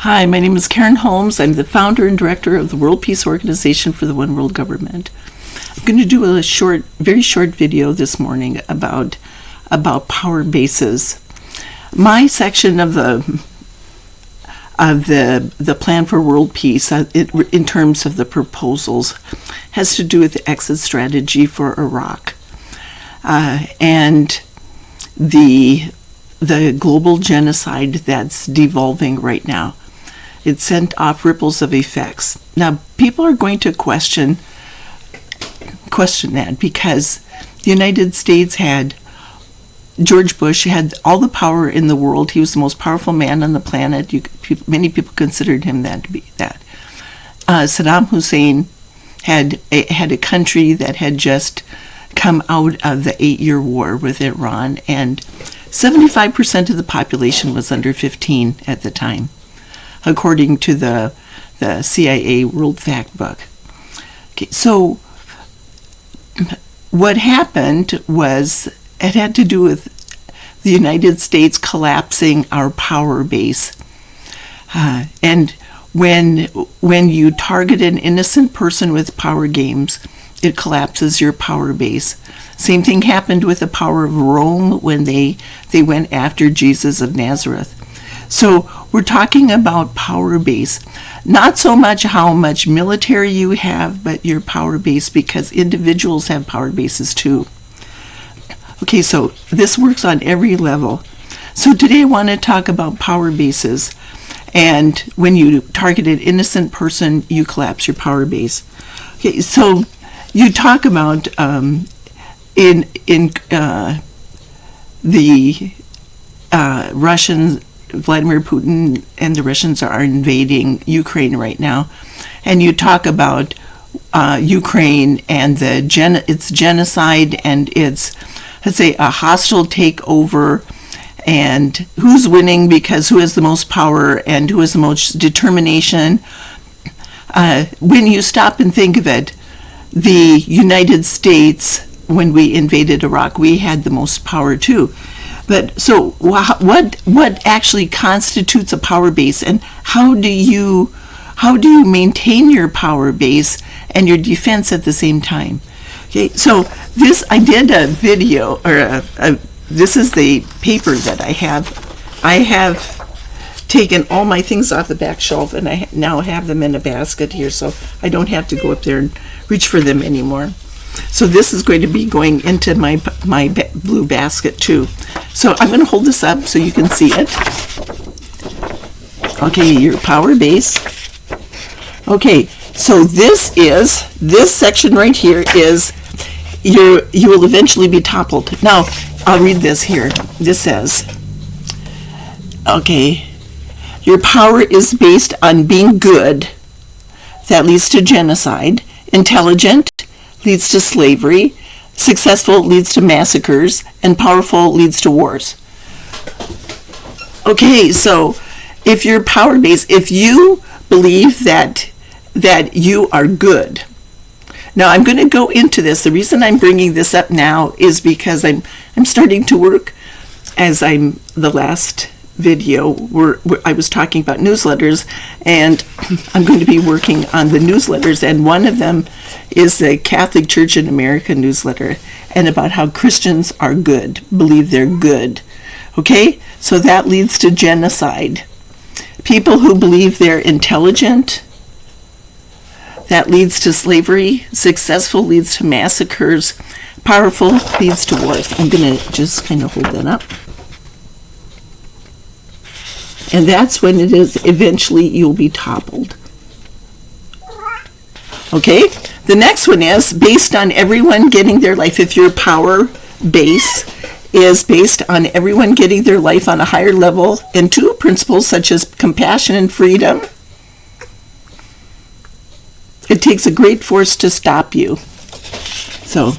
Hi, my name is Karen Holmes. I'm the founder and director of the World Peace Organization for the One World Government. I'm going to do a very short video this morning about power bases. My section of the plan for world peace, in terms of the proposals, has to do with the exit strategy for Iraq and the global genocide that's devolving right now. It sent off ripples of effects. Now, people are going to question that because the United States George Bush had all the power in the world. He was the most powerful man on the planet. Many people considered him that to be that. Saddam Hussein had a country that had just come out of the 8-year war with Iran, and 75% of the population was under 15 at the time, according to the CIA World Fact Book. Okay, so what happened was it had to do with the United States collapsing our power base. And when you target an innocent person with power games, it collapses your power base. Same thing happened with the power of Rome when they went after Jesus of Nazareth. So we're talking about power base, not so much how much military you have, but your power base, because individuals have power bases too. Okay, so this works on every level. So today I want to talk about power bases. And when you target an innocent person, you collapse your power base. Okay, so you talk about the Russians, Vladimir Putin and the Russians are invading Ukraine right now, and you talk about Ukraine and its genocide and its, let's say, a hostile takeover, and who's winning because who has the most power and who has the most determination. When you stop and think of it, the United States, when we invaded Iraq, we had the most power too. But so what actually constitutes a power base, and how do you maintain your power base and your defense at the same time? Okay, so I did a video, or this is the paper that I have. I have taken all my things off the back shelf, and I now have them in a basket here, so I don't have to go up there and reach for them anymore. So this is going to be going into my blue basket too. So I'm going to hold this up so you can see it. Okay, your power base. Okay, so this section right here is you will eventually be toppled. Now, I'll read this here. This says, okay, your power is based on being good, that leads to genocide, intelligent leads to slavery, successful leads to massacres, and powerful leads to wars. Okay, so if your power base, if you believe that you are good. Now I'm going to go into this. The reason I'm bringing this up now is because I'm starting to work, as the last video where I was talking about newsletters, and I'm going to be working on the newsletters, and one of them is the Catholic Church in America newsletter, and about how Christians are good, believe they're good. Okay, so that leads to genocide. People who believe they're intelligent, that leads to slavery. Successful leads to massacres. Powerful leads to wars. I'm going to just kind of hold that up. And that's when it is eventually you'll be toppled. Okay? The next one is based on everyone getting their life. If your power base is based on everyone getting their life on a higher level, and two principles such as compassion and freedom, it takes a great force to stop you. So,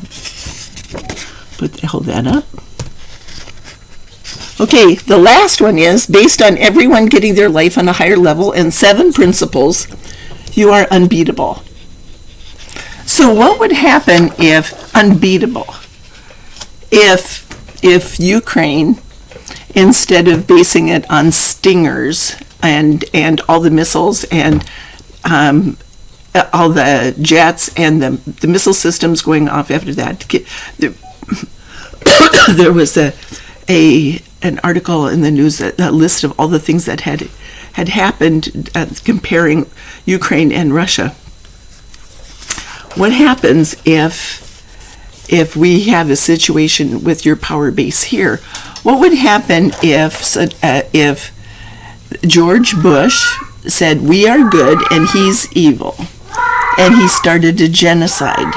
hold that up. Okay, the last one is based on everyone getting their life on a higher level and 7 principles, you are unbeatable. So what would happen if unbeatable? If Ukraine, instead of basing it on stingers and all the missiles and all the jets and the missile systems going off after that. There was an article in the news, a list of all the things that had happened, comparing Ukraine and Russia. What happens if we have a situation with your power base here? What would happen if George Bush said we are good and he's evil, and he started a genocide?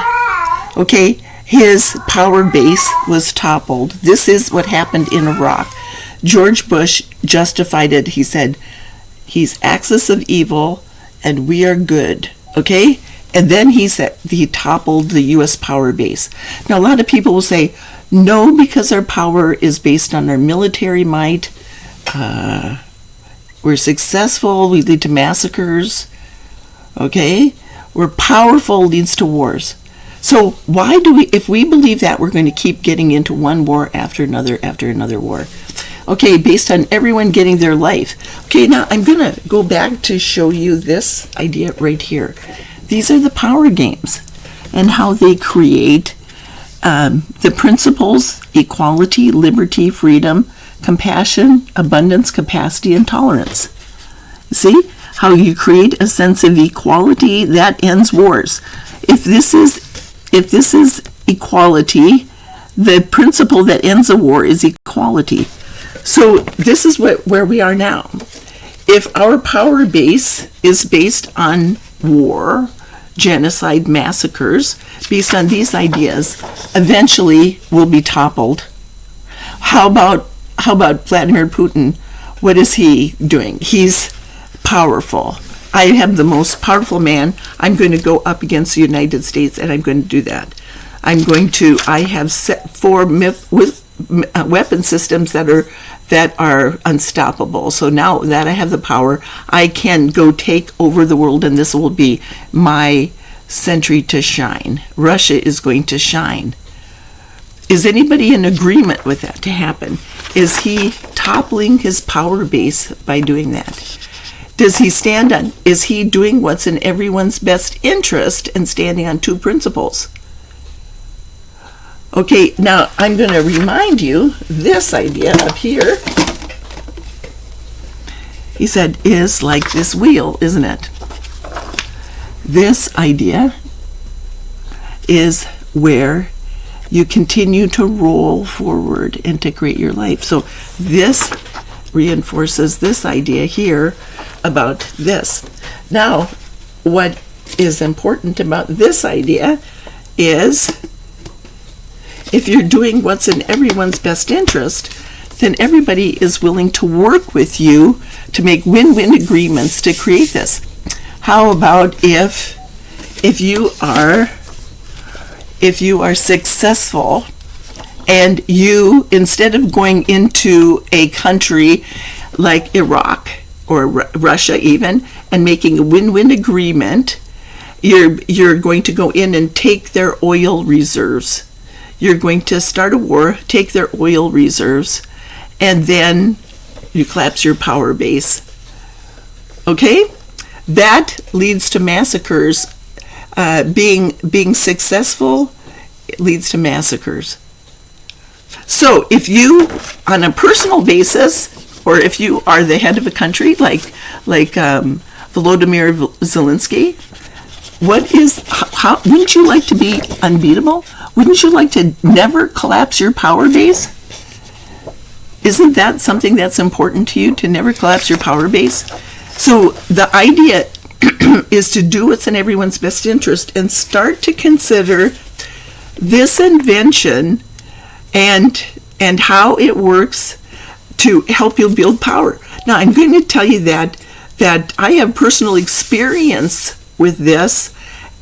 Okay, his power base was toppled. This is what happened in Iraq. George Bush justified it. He said he's axis of evil and we are good. Okay, and then he toppled the U.S. power base. Now, a lot of people will say, no, because our power is based on our military might. We're successful, we lead to massacres. Okay? We're powerful, leads to wars. So why if we believe that, we're going to keep getting into one war after another war. Okay, based on everyone getting their life. Okay, now I'm going to go back to show you this idea right here. These are the power games and how they create the principles: equality, liberty, freedom, compassion, abundance, capacity, and tolerance. See how you create a sense of equality that ends wars. If this is equality, the principle that ends a war is equality. So this is where we are now. If our power base is based on war, genocide, massacres, based on these ideas, eventually we'll be toppled. How about Vladimir Putin? What is he doing? He's powerful. I am the most powerful man. I'm going to go up against the United States, and I'm going to do that. I have set 4 weapon systems that are unstoppable. So now that I have the power, I can go take over the world, and this will be my century to shine. Russia is going to shine. Is anybody in agreement with that to happen? Is he toppling his power base by doing that? Is he doing what's in everyone's best interest and standing on 2 principles? Okay, now I'm going to remind you this idea up here. He said, is like this wheel, isn't it? This idea is where you continue to roll forward and to create your life. So this reinforces this idea here about this. Now, what is important about this idea is if you're doing what's in everyone's best interest, then everybody is willing to work with you to make win-win agreements to create this. How about if you are successful and you, instead of going into a country like Iraq or Russia even and making a win-win agreement, you're going to go in and take their oil reserves. You're going to start a war, take their oil reserves, and then you collapse your power base. Okay? That leads to massacres. Being successful leads to massacres. So if you, on a personal basis, or if you are the head of a country like Volodymyr Zelensky, wouldn't you like to be unbeatable? Wouldn't you like to never collapse your power base? Isn't that something that's important to you, to never collapse your power base? So the idea is to do what's in everyone's best interest and start to consider this invention and how it works to help you build power. Now, I'm going to tell you that I have personal experience with this,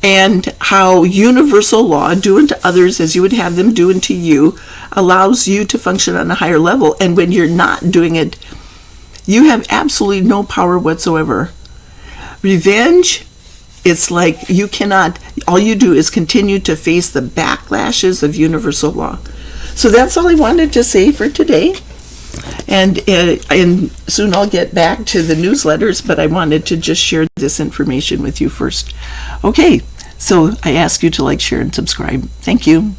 and how universal law, do unto others as you would have them do unto you, allows you to function on a higher level. And when you're not doing it, you have absolutely no power whatsoever. Revenge, it's like you cannot, all you do is continue to face the backlashes of universal law. So that's all I wanted to say for today. And soon I'll get back to the newsletters, but I wanted to just share this information with you first. Okay, so I ask you to like, share, and subscribe. Thank you.